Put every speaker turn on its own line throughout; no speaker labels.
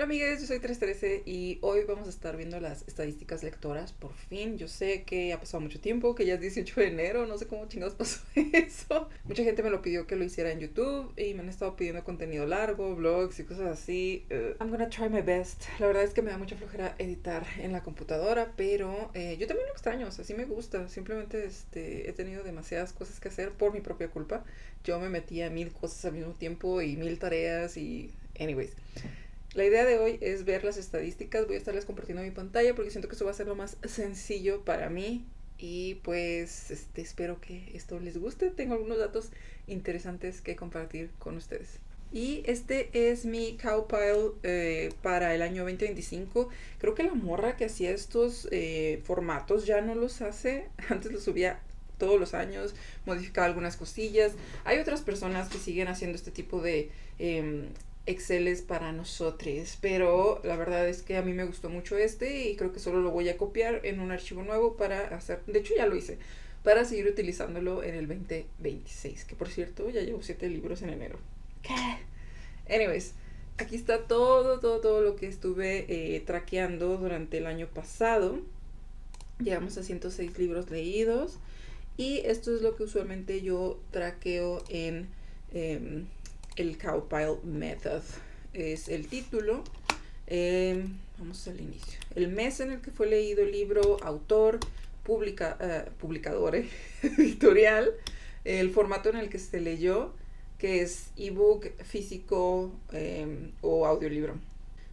amigues, yo soy 313 y hoy vamos a estar viendo las estadísticas lectoras. Por fin, yo sé que ha pasado mucho tiempo, que ya es 18 de enero, no sé cómo chingados pasó eso. Mucha gente me lo pidió que lo hiciera en YouTube y me han estado pidiendo contenido largo, vlogs y cosas así. I'm gonna try my best. La verdad es que me da mucha flojera editar en la computadora, pero yo también lo extraño, o sea, sí me gusta. Simplemente he tenido demasiadas cosas que hacer por mi propia culpa. Yo me metía a 1000 cosas al mismo tiempo y 1000 tareas y... Anyways. La idea de hoy es ver las estadísticas. Voy a estarles compartiendo mi pantalla porque siento que eso va a ser lo más sencillo para mí. Y pues espero que esto les guste. Tengo algunos datos interesantes que compartir con ustedes. Y este es mi Cowpile para el año 2025. Creo que la morra que hacía estos formatos ya no los hace. Antes los subía todos los años, modificaba algunas cosillas. Hay otras personas que siguen haciendo este tipo de Exceles para nosotros, pero la verdad es que a mí me gustó mucho y creo que solo lo voy a copiar en un archivo nuevo para hacer, de hecho ya lo hice, para seguir utilizándolo en el 2026, que por cierto ya llevo 7 libros en enero. ¿Qué? Anyways, aquí está todo lo que estuve traqueando durante el año pasado. Llegamos a 106 libros leídos y esto es lo que usualmente yo traqueo en el Cowpile Method. Es el título. Vamos al inicio. El mes en el que fue leído el libro, autor, publicador, editorial, el formato en el que se leyó, que es ebook, físico o audiolibro.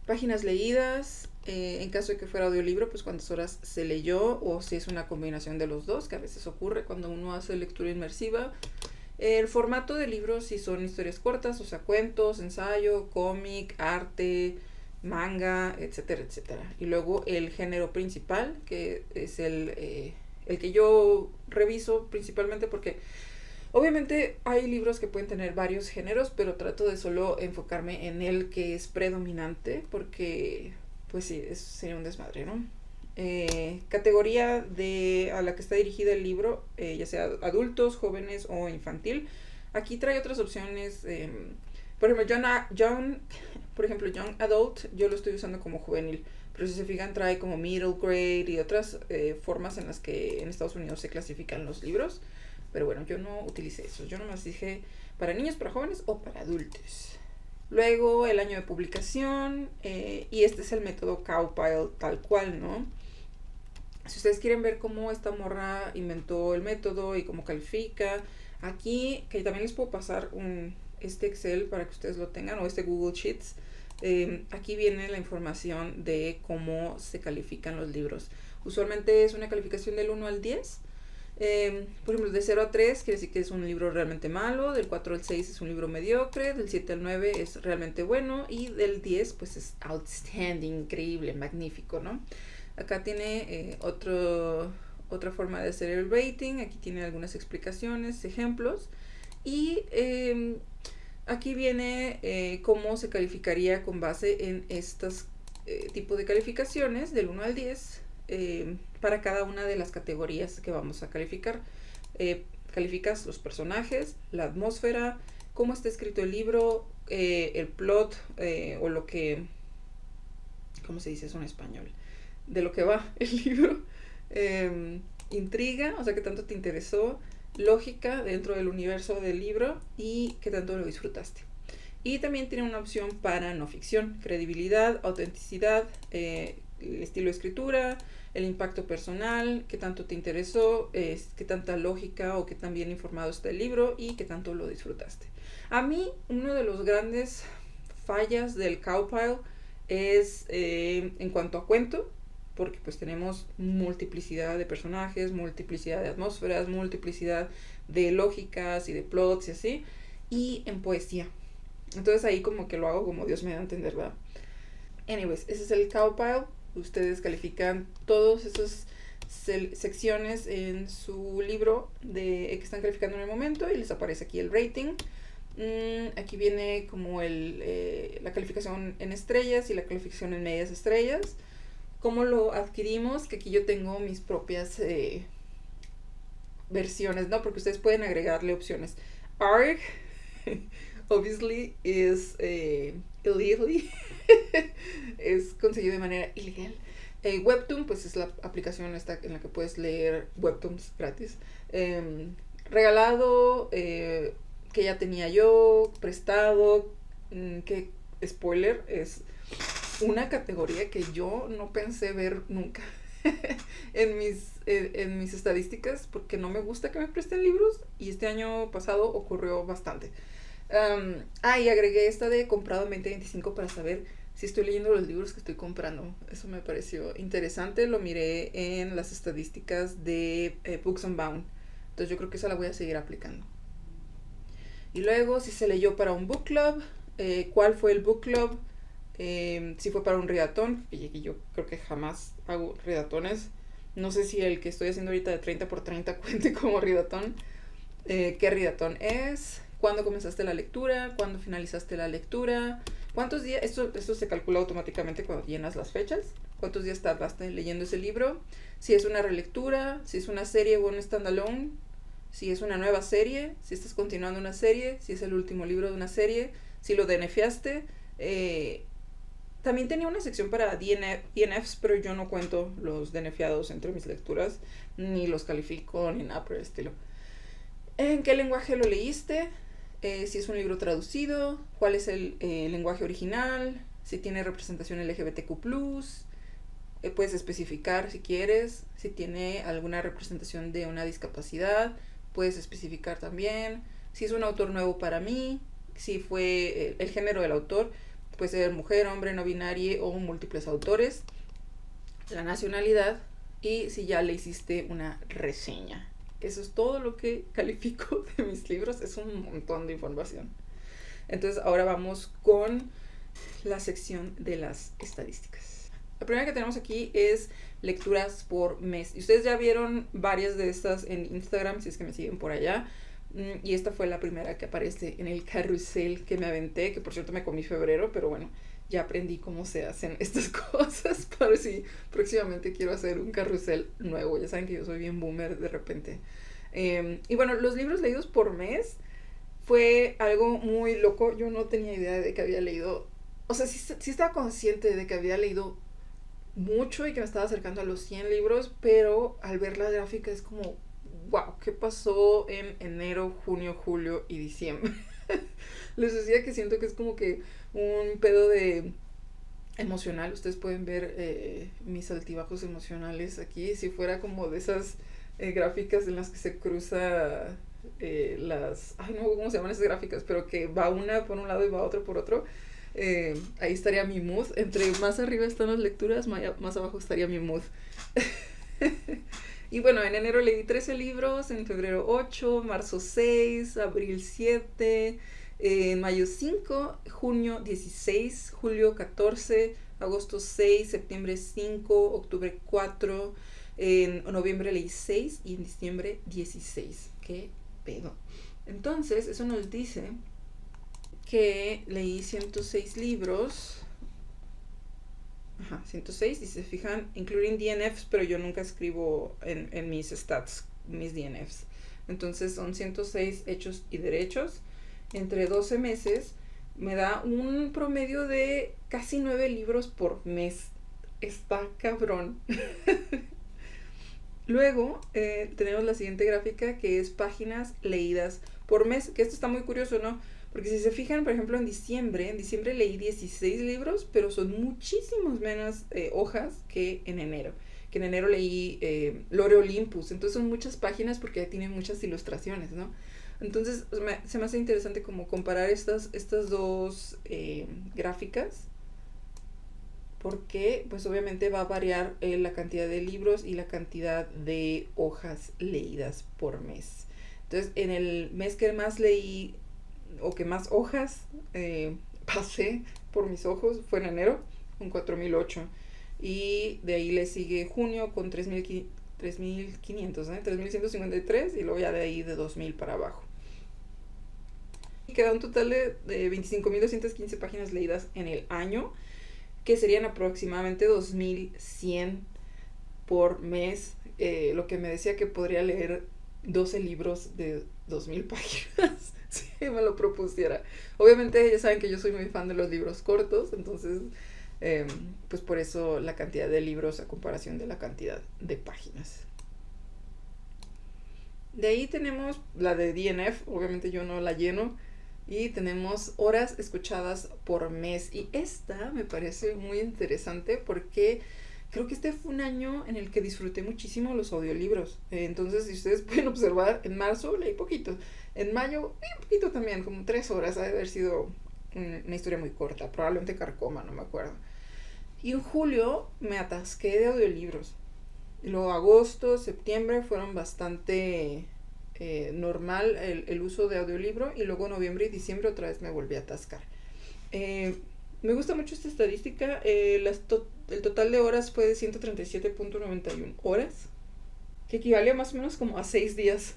Páginas leídas, en caso de que fuera audiolibro, pues cuántas horas se leyó o si es una combinación de los dos, que a veces ocurre cuando uno hace lectura inmersiva. El formato de libros, si son historias cortas, o sea, cuentos, ensayo, cómic, arte, manga, etcétera, etcétera. Y luego el género principal, que es el que yo reviso principalmente porque obviamente hay libros que pueden tener varios géneros, pero trato de solo enfocarme en el que es predominante porque, pues sí, eso sería un desmadre, ¿no? Categoría a la que está dirigida el libro, ya sea adultos, jóvenes o infantil. Aquí trae otras opciones. Por ejemplo, Young Adult, yo lo estoy usando como juvenil. Pero si se fijan, trae como middle grade y otras formas en las que en Estados Unidos se clasifican los libros. Pero bueno, yo no utilicé eso. Yo nomás dije para niños, para jóvenes o para adultos. Luego el año de publicación. Y este es el método Cowpile tal cual, ¿no? Si ustedes quieren ver cómo esta morra inventó el método y cómo califica, aquí, que también les puedo pasar este Excel para que ustedes lo tengan, o este Google Sheets, aquí viene la información de cómo se califican los libros. Usualmente es una calificación del 1 al 10. Por ejemplo, de 0 a 3 quiere decir que es un libro realmente malo, del 4 al 6 es un libro mediocre, del 7 al 9 es realmente bueno y del 10 pues es outstanding, increíble, magnífico, ¿no? Acá tiene otra forma de hacer el rating. Aquí tiene algunas explicaciones, ejemplos. Y aquí viene cómo se calificaría con base en estos tipos de calificaciones del 1 al 10 para cada una de las categorías que vamos a calificar. Calificas los personajes, la atmósfera, cómo está escrito el libro, el plot o lo que... ¿Cómo se dice eso en español? De lo que va el libro, intriga, o sea, que tanto te interesó, lógica dentro del universo del libro y que tanto lo disfrutaste. Y también tiene una opción para no ficción, credibilidad, autenticidad, el estilo de escritura, el impacto personal, qué tanto te interesó, qué tanta lógica o qué tan bien informado está el libro y qué tanto lo disfrutaste. A mí, uno de los grandes fallas del Cowpile es en cuanto a cuento, porque pues tenemos multiplicidad de personajes, multiplicidad de atmósferas, multiplicidad de lógicas y de plots y así, y en poesía. Entonces ahí como que lo hago como Dios me da a entender, ¿verdad? Anyways, ese es el Cowpile. Ustedes califican todas esas secciones en su libro que están calificando en el momento y les aparece aquí el rating. Aquí viene como la calificación en estrellas y la calificación en medias estrellas. ¿Cómo lo adquirimos? Que aquí yo tengo mis propias versiones, ¿no? Porque ustedes pueden agregarle opciones. ARG, obviously, is illegally. es conseguido de manera ilegal. Webtoon, pues es la aplicación esta en la que puedes leer webtoons gratis. Regalado, que ya tenía yo, prestado, que spoiler, es una categoría que yo no pensé ver nunca en mis estadísticas, porque no me gusta que me presten libros, y este año pasado ocurrió bastante. Y agregué esta de comprado en 2025 para saber si estoy leyendo los libros que estoy comprando. Eso me pareció interesante, lo miré en las estadísticas de Books Unbound. Entonces yo creo que esa la voy a seguir aplicando. Y luego, si se leyó para un book club, cuál fue el book club, si fue para un redatón, y yo creo que jamás hago redatones. No sé si el que estoy haciendo ahorita de 30x30 cuente como redatón. ¿Qué redatón es? ¿Cuándo comenzaste la lectura? ¿Cuándo finalizaste la lectura? ¿Cuántos días? Esto se calcula automáticamente cuando llenas las fechas. ¿Cuántos días tardaste leyendo ese libro? Si es una relectura, si es una serie o un standalone, si es una nueva serie, si estás continuando una serie, si es el último libro de una serie, si lo DNFaste. También tenía una sección para DNFs, pero yo no cuento los DNFados entre mis lecturas, ni los califico, ni nada por el estilo. ¿En qué lenguaje lo leíste? Si es un libro traducido, cuál es el lenguaje original, si tiene representación LGBTQ+, puedes especificar si quieres, si tiene alguna representación de una discapacidad, puedes especificar también, si es un autor nuevo para mí, si fue el género del autor, puede ser mujer, hombre, no binario o múltiples autores, la nacionalidad y si ya le hiciste una reseña. Eso es todo lo que califico de mis libros, es un montón de información. Entonces ahora vamos con la sección de las estadísticas. La primera que tenemos aquí es lecturas por mes. Y ustedes ya vieron varias de estas en Instagram, si es que me siguen por allá. Y esta fue la primera que aparece en el carrusel que me aventé, que por cierto me comí febrero, pero bueno, ya aprendí cómo se hacen estas cosas para si próximamente quiero hacer un carrusel nuevo. Ya saben que yo soy bien boomer de repente. Y bueno, los libros leídos por mes fue algo muy loco. Yo no tenía idea de que había leído, o sea, sí estaba consciente de que había leído mucho y que me estaba acercando a los 100 libros, pero al ver la gráfica es como, wow, ¿qué pasó en enero, junio, julio y diciembre? Les decía que siento que es como que un pedo de emocional. Ustedes pueden ver mis altibajos emocionales aquí. Si fuera como de esas gráficas en las que se cruza las... Ay, no, ¿cómo se llaman esas gráficas? Pero que va una por un lado y va otra por otro. Ahí estaría mi mood. Entre más arriba están las lecturas, más abajo estaría mi mood. Y bueno, en enero leí 13 libros, en febrero 8, marzo 6, abril 7, en mayo 5, junio 16, julio 14, agosto 6, septiembre 5, octubre 4, en noviembre leí 6 y en diciembre 16. ¿Qué pedo? Entonces, eso nos dice que leí 106 libros. Ajá, 106, y se fijan, including DNFs, pero yo nunca escribo en mis stats, mis DNFs. Entonces son 106 hechos y derechos. Entre 12 meses me da un promedio de casi 9 libros por mes. Está cabrón. Luego tenemos la siguiente gráfica, que es páginas leídas por mes, que esto está muy curioso, ¿no? Porque si se fijan, por ejemplo, en diciembre leí 16 libros, pero son muchísimos menos hojas que en enero. Que en enero leí Lore Olympus, entonces son muchas páginas porque ya tienen muchas ilustraciones, ¿no? Entonces se me hace interesante como comparar estas dos gráficas, porque pues obviamente va a variar la cantidad de libros y la cantidad de hojas leídas por mes. Entonces, en el mes que más leí o que más hojas pasé por mis ojos fue en enero, con 4008, y de ahí le sigue junio con 3500, 3153, y luego ya de ahí de 2000 para abajo. Y queda un total de 25.215 páginas leídas en el año, que serían aproximadamente 2100 por mes, lo que me decía que podría leer 12 libros de 2000 páginas si me lo propusiera. Obviamente ya saben que yo soy muy fan de los libros cortos, entonces Eh, pues por eso la cantidad de libros a comparación de la cantidad de páginas. De ahí tenemos la de DNF, obviamente yo no la lleno. Y tenemos horas escuchadas por mes. Y esta me parece muy interesante porque creo que este fue un año en el que disfruté muchísimo los audiolibros. Entonces, si ustedes pueden observar, en marzo leí poquito. En mayo leí un poquito también, como 3 horas. Ha de haber sido una historia muy corta, probablemente Carcoma, no me acuerdo. Y en julio me atasqué de audiolibros. Luego agosto, septiembre fueron bastante normal el uso de audiolibro, y luego noviembre y diciembre otra vez me volví a atascar. Me gusta mucho esta estadística. El total de horas fue de 137.91 horas, que equivale más o menos como a 6 días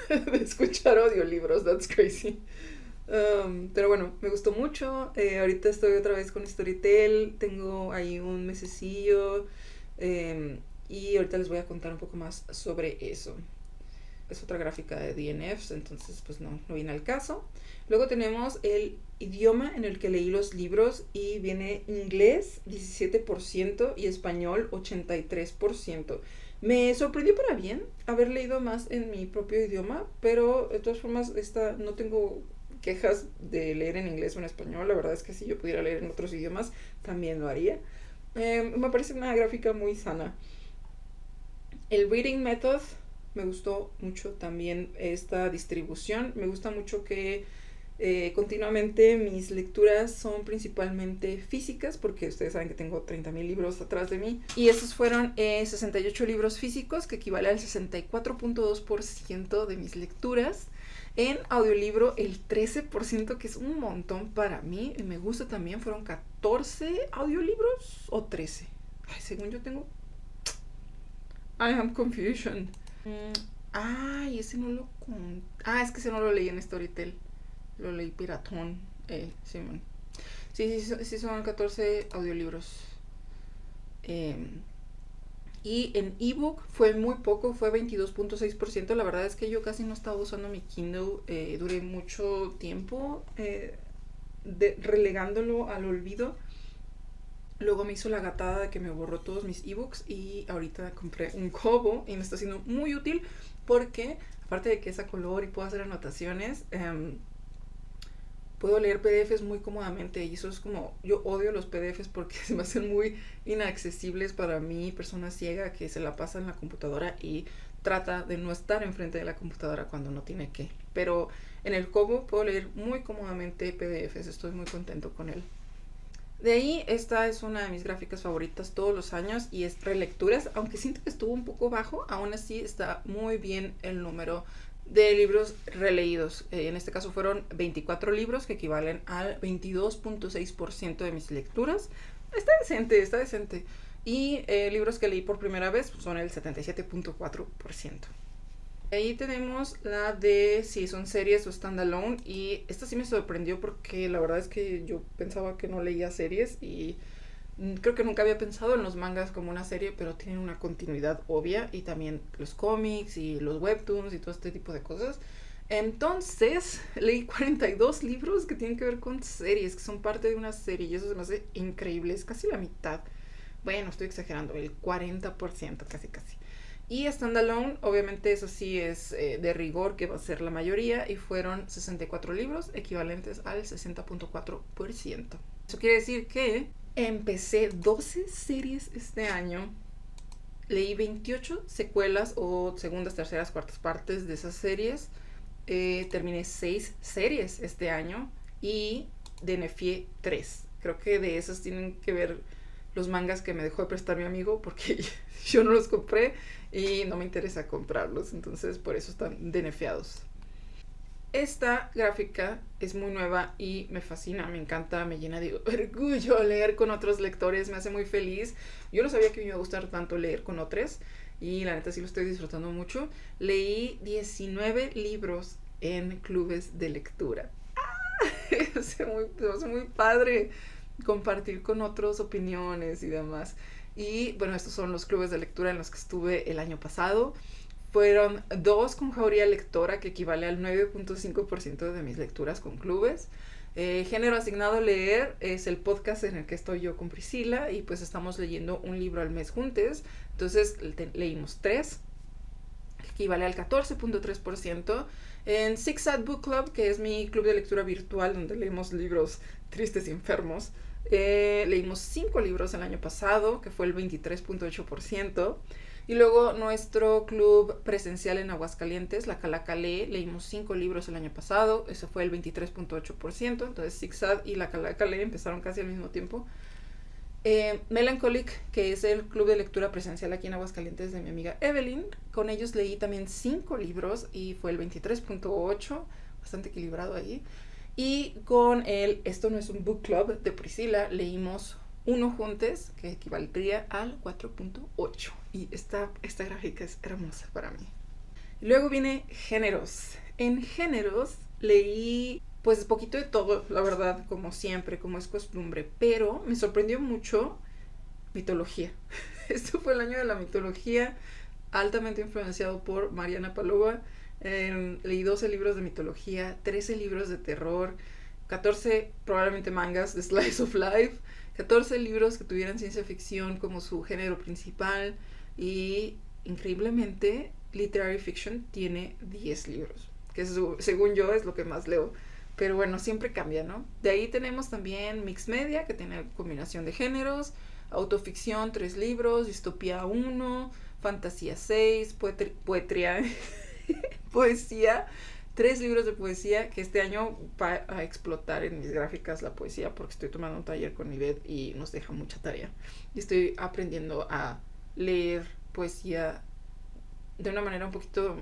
de escuchar audiolibros. That's crazy. Pero bueno, me gustó mucho. Ahorita estoy otra vez con Storytel. Tengo ahí un mesecillo. Y ahorita les voy a contar un poco más sobre eso. Es otra gráfica de DNFs, entonces pues no viene al caso. Luego tenemos el idioma en el que leí los libros, y viene inglés 17% y español 83%. Me sorprendió para bien haber leído más en mi propio idioma, pero de todas formas no tengo quejas de leer en inglés o en español. La verdad es que si yo pudiera leer en otros idiomas también lo haría. Me parece una gráfica muy sana. El reading method, me gustó mucho también esta distribución. Me gusta mucho que continuamente mis lecturas son principalmente físicas, porque ustedes saben que tengo 30,000 libros atrás de mí. Y esos fueron 68 libros físicos, que equivale al 64.2% de mis lecturas. En audiolibro el 13%, que es un montón para mí. Y me gusta también, fueron 14 audiolibros o 13. Ay, según yo tengo... I am confusion. Ay, ese no lo conté. Es que ese no lo leí en Storytel. Lo leí piratón. Simón. Sí, son 14 audiolibros. Y en ebook fue muy poco, fue 22.6%. La verdad es que yo casi no estaba usando mi Kindle. Duré mucho tiempo relegándolo al olvido. Luego me hizo la gatada de que me borró todos mis ebooks, y ahorita compré un Kobo y me está siendo muy útil porque, aparte de que es a color y puedo hacer anotaciones, puedo leer PDFs muy cómodamente. Y eso es como... Yo odio los PDFs porque se me hacen muy inaccesibles para mí, persona ciega que se la pasa en la computadora y trata de no estar enfrente de la computadora cuando no tiene que. Pero en el Kobo puedo leer muy cómodamente PDFs. Estoy muy contento con él. De ahí, esta es una de mis gráficas favoritas todos los años, y es relecturas. Aunque siento que estuvo un poco bajo, aún así está muy bien el número de libros releídos. En este caso fueron 24 libros, que equivalen al 22.6% de mis lecturas. Está decente. Y libros que leí por primera vez son el 77.4%. Ahí tenemos la de si son series o standalone, y esta sí me sorprendió porque la verdad es que yo pensaba que no leía series, y creo que nunca había pensado en los mangas como una serie, pero tienen una continuidad obvia, y también los cómics y los webtoons y todo este tipo de cosas. Entonces leí 42 libros que tienen que ver con series, que son parte de una serie, y eso se me hace increíble. Es casi la mitad. Bueno, estoy exagerando, el 40%, casi. Y standalone, obviamente eso sí es de rigor, que va a ser la mayoría, y fueron 64 libros, equivalentes al 60.4%. Eso quiere decir que empecé 12 series este año, leí 28 secuelas o segundas, terceras, cuartas partes de esas series, terminé 6 series este año y DNFié 3. Creo que de esas tienen que ver los mangas que me dejó de prestar mi amigo, porque yo no los compré y no me interesa comprarlos, entonces por eso están DNFeados. Esta gráfica es muy nueva y me fascina, me encanta, me llena de orgullo leer con otros lectores, me hace muy feliz. Yo no sabía que me iba a gustar tanto leer con otros, y la neta sí lo estoy disfrutando mucho. Leí 19 libros en clubes de lectura. Me hace muy padre compartir con otros opiniones y demás. Y bueno, estos son los clubes de lectura en los que estuve el año pasado. Fueron 2 con Jauría Lectora, que equivale al 9.5% de mis lecturas con clubes. Género asignado a leer es el podcast en el que estoy yo con Priscila y pues estamos leyendo un libro al mes juntos. Entonces leímos 3, que equivale al 14.3%. En Six Sad Book Club, que es mi club de lectura virtual donde leemos libros tristes y enfermos, leímos 5 libros el año pasado, que fue el 23.8%. Y luego nuestro club presencial en Aguascalientes, la Calacalé, leímos 5 libros el año pasado, eso fue el 23.8%, entonces Zigzag y la Calacalé empezaron casi al mismo tiempo. Melancholic, que es el club de lectura presencial aquí en Aguascalientes de mi amiga Evelyn, con ellos leí también 5 libros y fue el 23.8%, bastante equilibrado ahí. Y con el Esto no es un book club de Priscila leímos 1 juntos, que equivaldría al 4.8. Y esta gráfica es hermosa para mí. Luego viene géneros. En géneros leí pues poquito de todo, la verdad, como siempre, como es costumbre. Pero me sorprendió mucho mitología. Esto fue el año de la mitología, altamente influenciado por Mariana Palova. Leí 12 libros de mitología, 13 libros de terror, 14 probablemente mangas de Slice of Life, 14 libros que tuvieran ciencia ficción como su género principal y increíblemente Literary Fiction tiene 10 libros, que según yo es lo que más leo, pero bueno, siempre cambia, ¿no? De ahí tenemos también Mixed Media, que tiene combinación de géneros, autoficción 3 libros, distopía 1, fantasía 6, poetría poesía, 3 libros de poesía, que este año va a explotar en mis gráficas la poesía porque estoy tomando un taller con Ivette y nos deja mucha tarea. Y estoy aprendiendo a leer poesía de una manera un poquito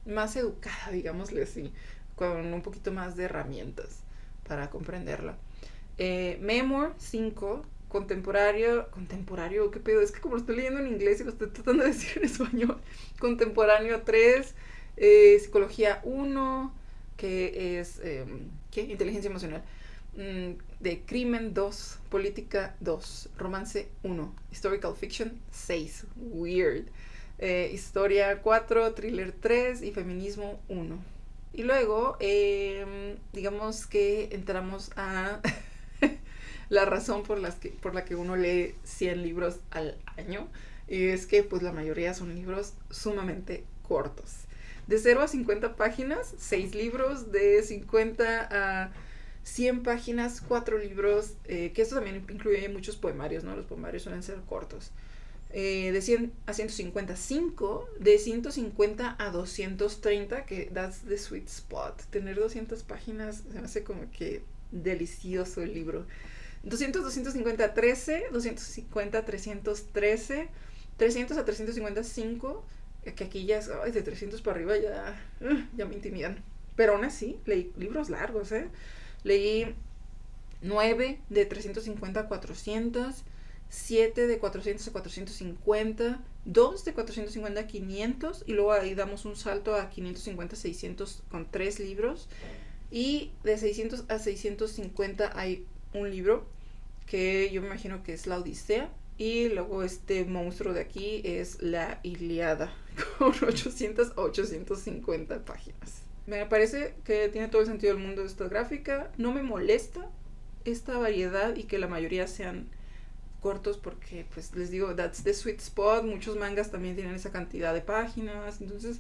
más educada, digámosle así, con un poquito más de herramientas para comprenderla. Memoir 5, contemporáneo, ¿qué pedo? Es que como lo estoy leyendo en inglés y lo estoy tratando de decir en español. Contemporáneo 3, psicología 1, que es inteligencia emocional, de crimen 2, política 2, romance 1, historical fiction 6, weird, historia 4, thriller 3 y feminismo 1. Y luego digamos que entramos a la razón por la que uno lee 100 libros al año, y es que pues la mayoría son libros sumamente cortos. De 0 a 50 páginas, 6 libros. De 50 a 100 páginas, 4 libros. Que esto también incluye muchos poemarios, ¿no? Los poemarios suelen ser cortos. De 100 a 155. De 150 a 230, que that's the sweet spot. Tener 200 páginas se me hace como que delicioso el libro. 200, 250, 13. 250, 313. 300 a 355, que aquí ya es de 300 para arriba, ya me intimidan. Pero aún así, leí libros largos, Leí 9 de 350 a 400, 7 de 400 a 450, 2 de 450 a 500, y luego ahí damos un salto a 550 a 600 con 3 libros. Y de 600 a 650 hay un libro que yo me imagino que es la Odisea. Y luego este monstruo de aquí es la Ilíada, con 800 a 850 páginas. Me parece que tiene todo el sentido del mundo esta gráfica. No me molesta esta variedad y que la mayoría sean cortos porque, pues, les digo, that's the sweet spot. Muchos mangas también tienen esa cantidad de páginas. Entonces,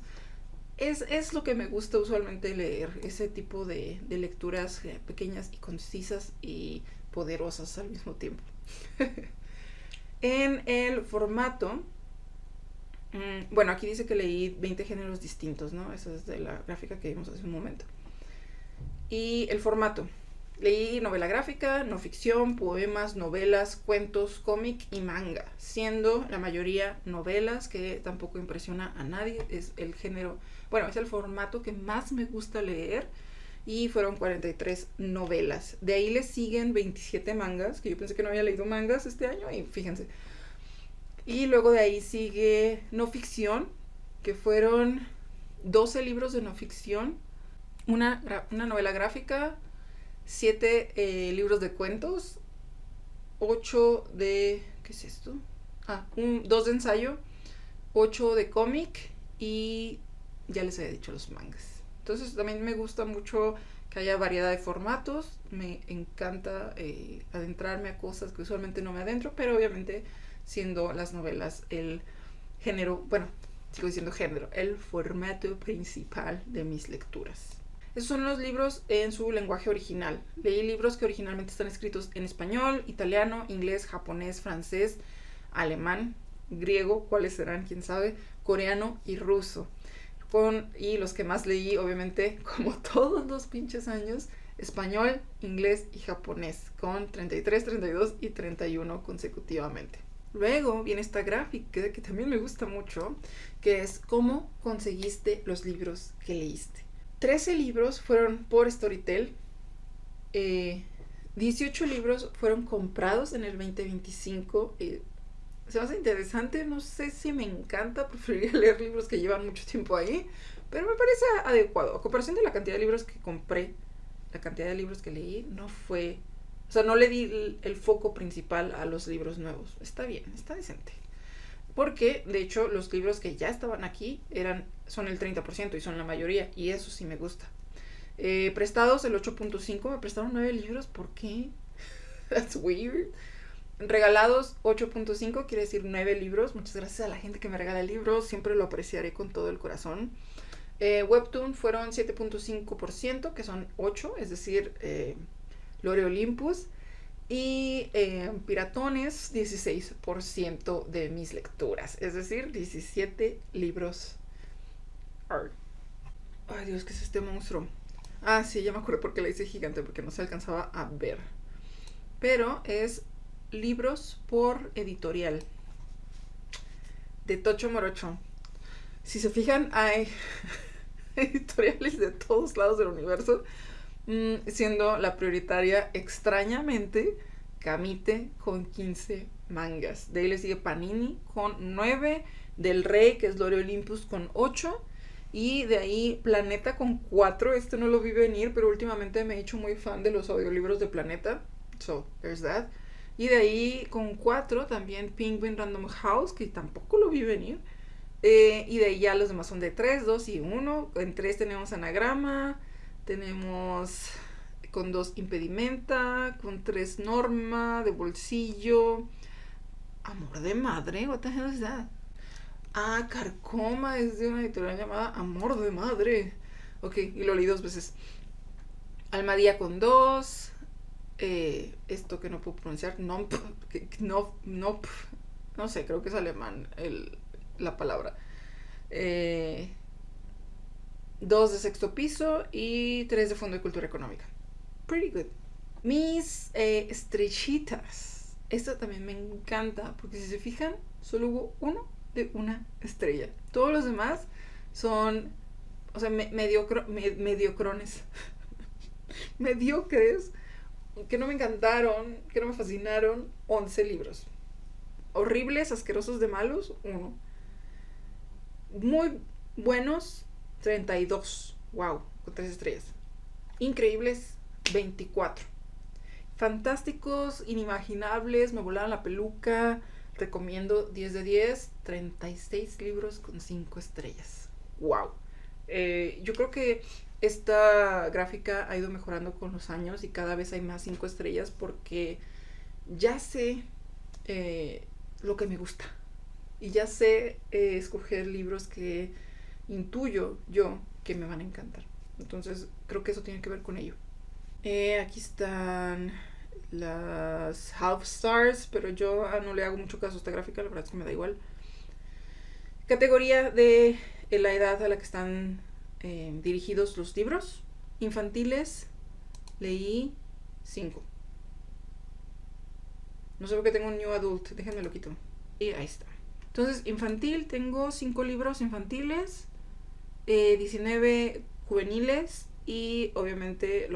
es lo que me gusta usualmente leer. Ese tipo de lecturas pequeñas y concisas y poderosas al mismo tiempo. En el formato, bueno, aquí dice que leí 20 géneros distintos, ¿no? Esa es de la gráfica que vimos hace un momento. Y el formato, leí novela gráfica, no ficción, poemas, novelas, cuentos, cómic y manga, siendo la mayoría novelas, que tampoco impresiona a nadie. Es el género, bueno, es el formato que más me gusta leer. Y fueron 43 novelas. De ahí le siguen 27 mangas, que yo pensé que no había leído mangas este año, y fíjense. Y luego de ahí sigue no ficción, que fueron 12 libros de no ficción, una novela gráfica, 7 libros de cuentos, 8 de... ¿qué es esto? 2 de ensayo, 8 de cómic y ya les había dicho los mangas. Entonces también me gusta mucho que haya variedad de formatos. Me encanta adentrarme a cosas que usualmente no me adentro, pero obviamente siendo las novelas el género, bueno, sigo diciendo género, el formato principal de mis lecturas. Esos son los libros en su lenguaje original. Leí libros que originalmente están escritos en español, italiano, inglés, japonés, francés, alemán, griego, cuáles serán, quién sabe, coreano y ruso. Y los que más leí, obviamente, como todos los pinches años, español, inglés y japonés, con 33, 32 y 31 consecutivamente. Luego viene esta gráfica que también me gusta mucho, que es cómo conseguiste los libros que leíste. 13 libros fueron por Storytel, 18 libros fueron comprados en el 2025. Se me hace interesante, no sé si me encanta, preferiría leer libros que llevan mucho tiempo ahí, pero me parece adecuado. A comparación de la cantidad de libros que compré, la cantidad de libros que leí no fue... O sea, no le di el foco principal a los libros nuevos. Está bien, está decente. Porque, de hecho, los libros que ya estaban aquí son el 30% y son la mayoría. Y eso sí me gusta. Prestados, el 8.5. Me prestaron 9 libros. ¿Por qué? That's weird. Regalados, 8.5. Quiere decir 9 libros. Muchas gracias a la gente que me regala libros. Siempre lo apreciaré con todo el corazón. Webtoon fueron 7.5%, que son 8. Es decir, Lore Olympus. Y Piratones, 16% de mis lecturas. Es decir, 17 libros. Ay, Dios, ¿qué es este monstruo? Ah, sí, ya me acuerdo porque le hice gigante, porque no se alcanzaba a ver. Pero es libros por editorial. De Tocho Morocho. Si se fijan, hay editoriales de todos lados del universo. Siendo la prioritaria, extrañamente, Camite con 15 mangas. De ahí le sigue Panini con 9. Del Rey, que es Lore Olympus, con 8. Y de ahí Planeta con 4. Este no lo vi venir, pero últimamente me he hecho muy fan de los audiolibros de Planeta. So, there's that. Y de ahí con 4 también Penguin Random House, que tampoco lo vi venir. Y de ahí ya los demás son de 3, 2 y 1. En 3 tenemos Anagrama. Tenemos con 2 Impedimenta, con 3 Norma, de bolsillo. Amor de madre, what the hell is that? Ah, Carcoma es de una editorial llamada Amor de Madre. Ok, y lo leí 2 veces. Almadía con 2. Esto que no puedo pronunciar. No sé, creo que es alemán la palabra. 2 de Sexto Piso y 3 de Fondo de Cultura Económica. Pretty good. Mis estrellitas. Esto también me encanta, porque si se fijan, solo hubo uno de una estrella. Todos los demás son, o sea, mediocrones. Mediocres, que no me encantaron, que no me fascinaron. 11 libros. Horribles, asquerosos de malos, 1. Muy buenos, 32. Wow, con 3 estrellas. Increíbles, 24. Fantásticos, inimaginables, me volaron la peluca. Recomiendo 10 de 10. 36 libros con 5 estrellas. Wow. Yo creo que esta gráfica ha ido mejorando con los años y cada vez hay más 5 estrellas porque ya sé lo que me gusta. Y ya sé escoger libros que intuyo yo que me van a encantar. Entonces creo que eso tiene que ver con ello. Aquí están las half stars, pero yo no le hago mucho caso a esta gráfica, la verdad es que me da igual. Categoría de la edad a la que están dirigidos los libros. Infantiles, leí 5. No sé por qué tengo un new adult, déjenme lo quito. Y ahí está. Entonces, infantil, tengo 5 libros infantiles, 19 juveniles y obviamente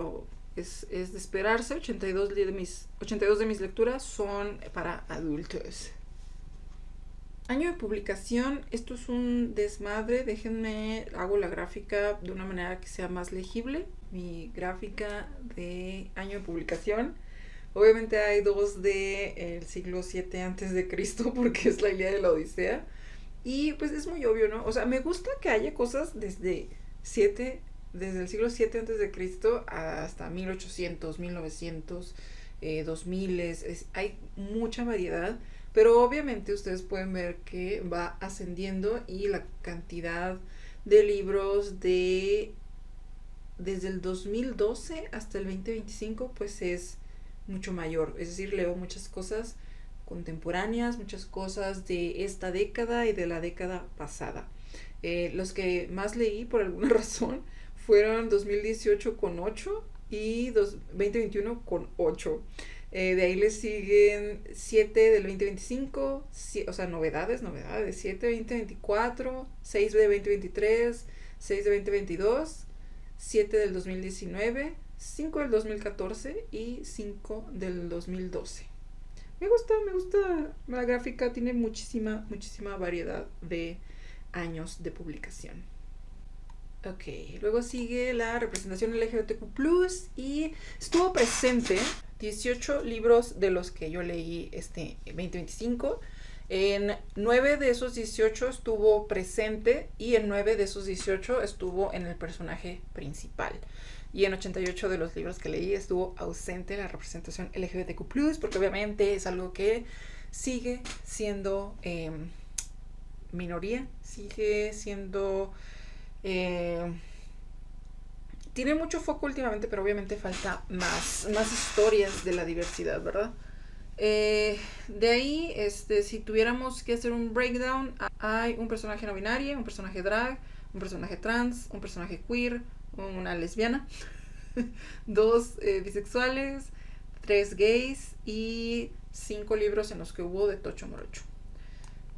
es de esperarse, 82 de mis lecturas son para adultos. Año de publicación, esto es un desmadre, déjenme, hago la gráfica de una manera que sea más legible. Mi gráfica de año de publicación. Obviamente hay 2 del siglo 7 antes de Cristo porque es la Ilíada de la Odisea. Y pues es muy obvio, ¿no? O sea, me gusta que haya cosas desde 7 desde el siglo VII antes de Cristo hasta 1800, 1900, 2000, hay mucha variedad, pero obviamente ustedes pueden ver que va ascendiendo y la cantidad de libros desde el 2012 hasta el 2025 pues es mucho mayor, es decir, leo muchas cosas contemporáneas, muchas cosas de esta década y de la década pasada. Los que más leí por alguna razón fueron 2018 con 8 y 2021 con 8. De ahí le siguen 7 del 2025, o sea, novedades, 7 de 2024, 6 de 2023, 6 de 2022, 7 del 2019, 5 del 2014 y 5 del 2012. Me gusta, la gráfica tiene muchísima variedad de años de publicación. Ok, luego sigue la representación LGBTQ+, y estuvo presente 18 libros de los que yo leí 2025. En 9 de esos 18 estuvo presente y en 9 de esos 18 estuvo en el personaje principal. Y en 88 de los libros que leí estuvo ausente la representación LGBTQ+, porque obviamente es algo que sigue siendo minoría, sigue siendo... tiene mucho foco últimamente, pero obviamente falta más historias de la diversidad, ¿verdad? De ahí, si tuviéramos que hacer un breakdown, hay un personaje no binario, un personaje drag, un personaje trans, un personaje queer, una lesbiana, 2 bisexuales, 3 gays y 5 libros en los que hubo de tocho morocho.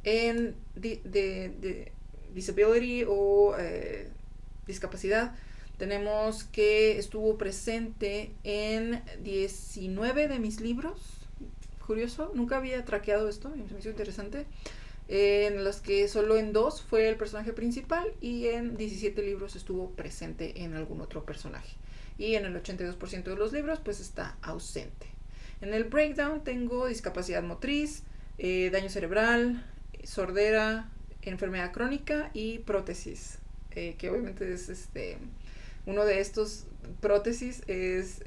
En de disability o discapacidad, tenemos que estuvo presente en 19 de mis libros. Curioso, nunca había traqueado esto, me hizo interesante. En los que solo en 2 fue el personaje principal y en 17 libros estuvo presente en algún otro personaje. Y en el 82% de los libros pues está ausente. En el breakdown tengo discapacidad motriz, daño cerebral, sordera, enfermedad crónica y prótesis, que obviamente es uno de estos prótesis es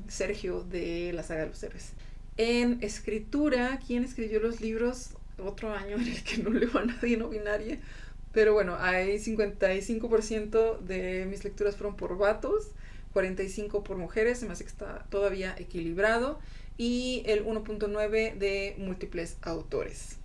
Sergio de la saga de los héroes. En escritura, ¿quién escribió los libros? Otro año en el que no leo a nadie no binaria, pero bueno, hay 55% de mis lecturas fueron por vatos, 45% por mujeres, se me hace que está todavía equilibrado, y el 1.9% de múltiples autores.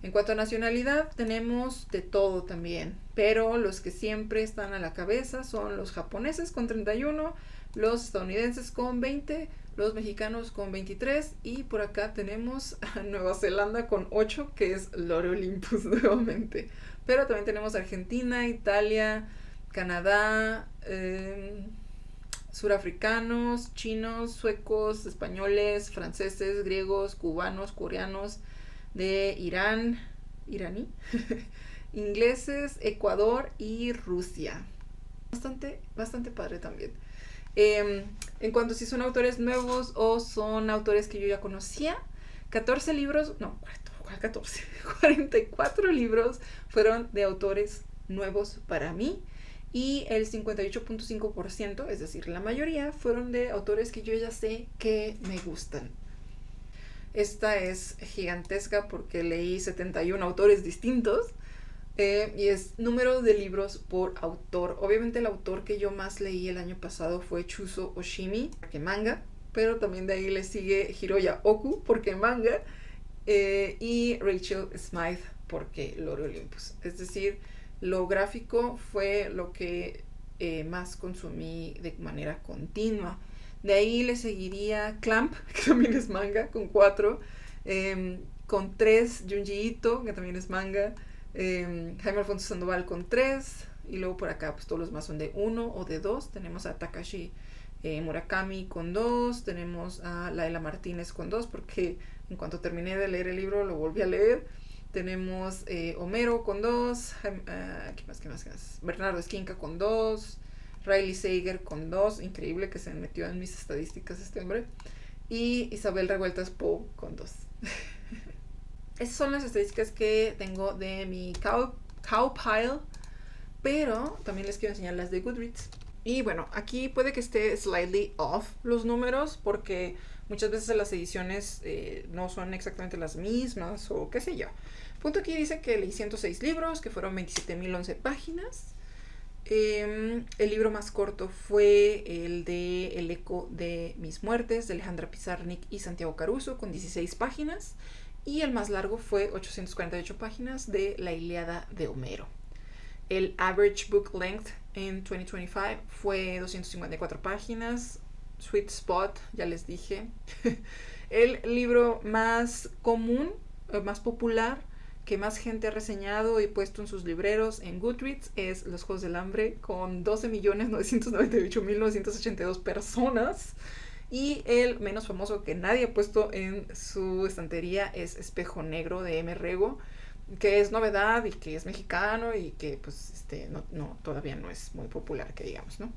En cuanto a nacionalidad, tenemos de todo también, pero los que siempre están a la cabeza son los japoneses con 31, los estadounidenses con 20, los mexicanos con 23, y por acá tenemos a Nueva Zelanda con 8, que es Lore Olympus nuevamente. Pero también tenemos Argentina, Italia, Canadá, surafricanos, chinos, suecos, españoles, franceses, griegos, cubanos, coreanos, de Irán, iraní, ingleses, Ecuador y Rusia. Bastante padre también. En cuanto a si son autores nuevos o son autores que yo ya conocía, 14 libros, no, ¿cuál 14? 44 libros fueron de autores nuevos para mí, y el 58.5%, es decir, la mayoría, fueron de autores que yo ya sé que me gustan. Esta es gigantesca porque leí 71 autores distintos, y es número de libros por autor. Obviamente el autor que yo más leí el año pasado fue Shuzo Oshimi, porque manga, pero también de ahí le sigue Hiroya Oku, porque manga, y Rachel Smythe, porque Lore Olympus. Es decir, lo gráfico fue lo que más consumí de manera continua. De ahí le seguiría Clamp, que también es manga, con 4, con 3 Junji Ito, que también es manga, Jaime Alfonso Sandoval con 3, y luego por acá pues todos los más son de 1 o de 2. Tenemos a Takashi Murakami con 2, tenemos a Laila Martínez con 2, porque en cuanto terminé de leer el libro lo volví a leer. Tenemos Homero con 2, ¿qué más? Bernardo Esquinca con 2, Riley Sager con 2, increíble que se metió en mis estadísticas este hombre, y Isabel Revueltas Poe con 2. Esas son las estadísticas que tengo de mi cow pile Pero también les quiero enseñar las de Goodreads. Y bueno, aquí puede que esté slightly off los números porque muchas veces las ediciones no son exactamente las mismas o qué sé yo. Punto aquí dice que leí 106 libros, que fueron 27.011 páginas. El libro más corto fue el de El eco de mis muertes, de Alejandra Pizarnik y Santiago Caruso, con 16 páginas. Y el más largo fue 848 páginas, de La Ilíada de Homero. El average book length en 2025 fue 254 páginas. Sweet Spot, ya les dije. El libro más común, más popular, que más gente ha reseñado y puesto en sus libreros en Goodreads es Los Juegos del Hambre, con 12.998.982 personas. Y el menos famoso que nadie ha puesto en su estantería es Espejo Negro, de M. Rego, que es novedad y que es mexicano y que pues todavía no es muy popular, que digamos, ¿no?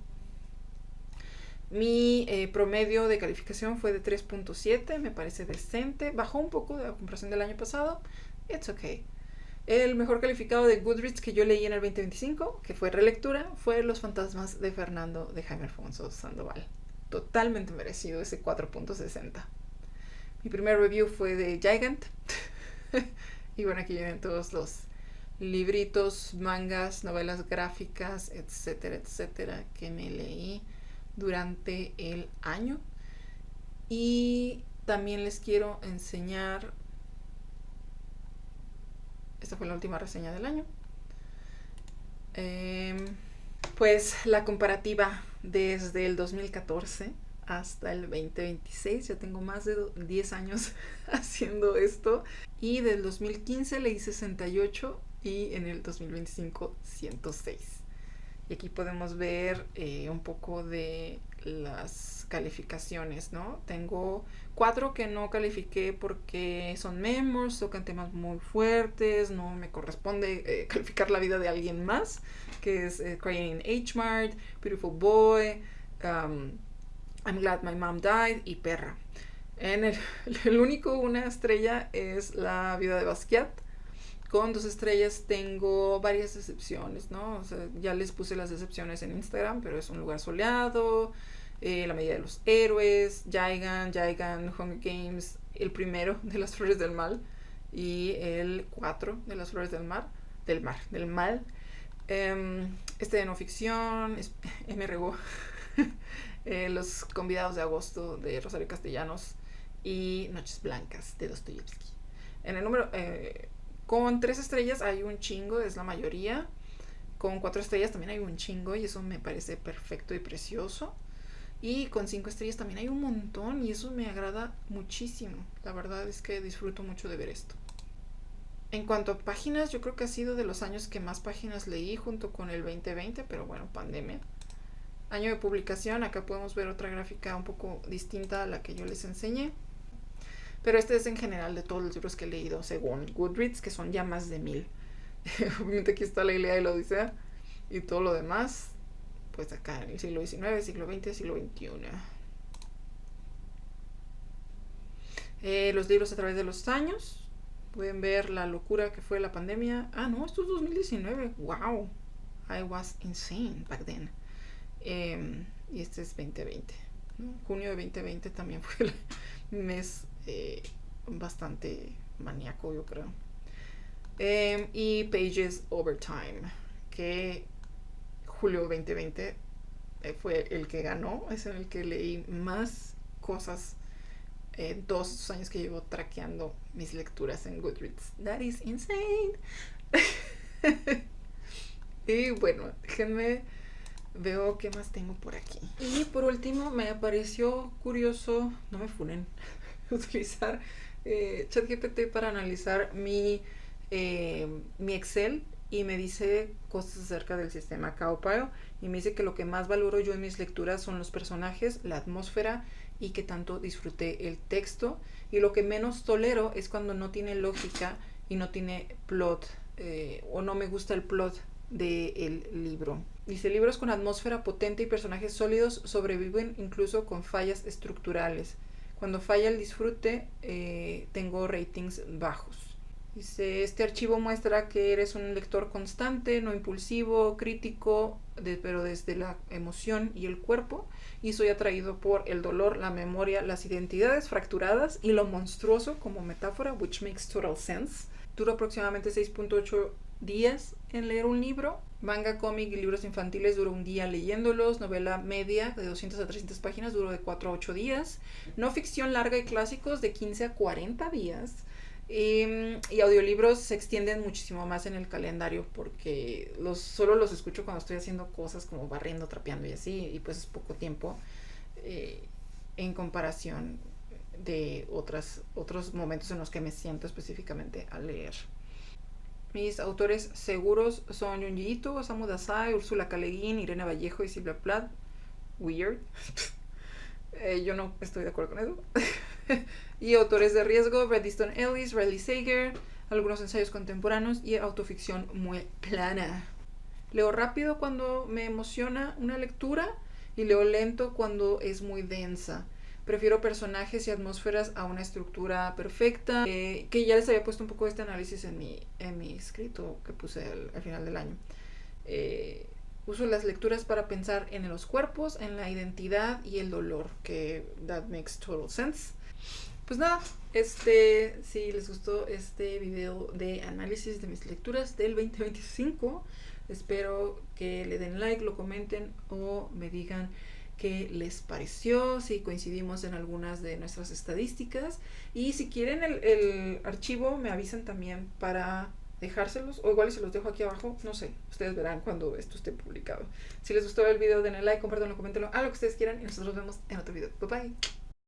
Mi promedio de calificación fue de 3.7, me parece decente. Bajó un poco de la comparación del año pasado. It's okay. El mejor calificado de Goodreads que yo leí en el 2025, que fue relectura, fue Los fantasmas de Fernando, de Jaime Alfonso Sandoval. Totalmente merecido ese 4.60. Mi primer review fue de Gigant. Y bueno, aquí vienen todos los libritos, mangas, novelas gráficas, etcétera, etcétera, que me leí durante el año. Y también les quiero enseñar, esta fue la última reseña del año, pues la comparativa desde el 2014 hasta el 2026. Ya tengo más de 10 años haciendo esto, y del 2015 leí 68 y en el 2025 106. Y aquí podemos ver un poco de las calificaciones, ¿no? Tengo 4 que no califiqué porque son memoirs, tocan temas muy fuertes, no me corresponde calificar la vida de alguien más, que es Crying in H Mart, Beautiful Boy, I'm Glad My Mom Died y Perra. En el único una estrella es La Viuda de Basquiat. Con 2 estrellas tengo varias excepciones, ¿no? O sea, ya les puse las excepciones en Instagram, pero es Un lugar soleado, La medida de los héroes, Jigan, Hunger Games, el primero de Las flores del mal y el 4 de Las flores del mal. Este de no ficción, M. Rego, Los convidados de agosto, de Rosario Castellanos, y Noches blancas, de Dostoyevsky. En el número... con 3 estrellas hay un chingo, es la mayoría. Con 4 estrellas también hay un chingo y eso me parece perfecto y precioso. Y con 5 estrellas también hay un montón y eso me agrada muchísimo. La verdad es que disfruto mucho de ver esto. En cuanto a páginas, yo creo que ha sido de los años que más páginas leí junto con el 2020, pero bueno, pandemia. Año de publicación, acá podemos ver otra gráfica un poco distinta a la que yo les enseñé. Pero este es en general de todos los libros que he leído según Goodreads, que son ya más de 1000. Obviamente aquí está La Ilíada y la Odisea y todo lo demás, pues acá en el siglo XIX, siglo XX, siglo XXI. Los libros a través de los años. Pueden ver la locura que fue la pandemia. Ah, no, esto es 2019. Wow, I was insane back then. Y este es 2020, ¿no? Junio de 2020 también fue el mes bastante maníaco, yo creo. Y Pages Over Time, que julio 2020 fue el que ganó, es en el que leí más cosas en todos estos años que llevo traqueando mis lecturas en Goodreads. That is insane. Y bueno, déjenme veo qué más tengo por aquí. Y por último me pareció curioso, no me funen, utilizar ChatGPT para analizar mi Excel, y me dice cosas acerca del sistema Cowpile, y me dice que lo que más valoro yo en mis lecturas son los personajes, la atmósfera y que tanto disfruté el texto, y lo que menos tolero es cuando no tiene lógica y no tiene plot, o no me gusta el plot del libro. Dice, libros con atmósfera potente y personajes sólidos sobreviven incluso con fallas estructurales. Cuando falla el disfrute, tengo ratings bajos. Dice, este archivo muestra que eres un lector constante, no impulsivo, crítico, pero desde la emoción y el cuerpo, y soy atraído por el dolor, la memoria, las identidades fracturadas y lo monstruoso como metáfora, which makes total sense. Duro aproximadamente 6.8 días en leer un libro. Manga, cómic y libros infantiles duro un día leyéndolos. Novela media de 200 a 300 páginas duro de 4 a 8 días. No ficción larga y clásicos de 15 a 40 días. Y audiolibros se extienden muchísimo más en el calendario porque solo los escucho cuando estoy haciendo cosas como barriendo, trapeando y así, y pues es poco tiempo en comparación de otros momentos en los que me siento específicamente a leer. Mis autores seguros son Junji Ito, Osamu Dazai, Úrsula K. Le Guin, Irene Vallejo y Silvia Plath. Weird. Yo no estoy de acuerdo con eso. Y autores de riesgo, Bret Easton Ellis, Riley Sager, algunos ensayos contemporáneos y autoficción muy plana. Leo rápido cuando me emociona una lectura y leo lento cuando es muy densa. Prefiero personajes y atmósferas a una estructura perfecta, que ya les había puesto un poco este análisis en mi escrito que puse al final del año. Uso las lecturas para pensar en los cuerpos, en la identidad y el dolor, que that makes total sense. Pues nada, si les gustó este video de análisis de mis lecturas del 2025, espero que le den like, lo comenten o me digan qué les pareció, si coincidimos en algunas de nuestras estadísticas, y si quieren el archivo me avisan también para dejárselos, o igual se los dejo aquí abajo, no sé, ustedes verán cuando esto esté publicado. Si les gustó el video denle like, compártanlo, coméntenlo, a lo que ustedes quieran, y nosotros nos vemos en otro video. Bye bye.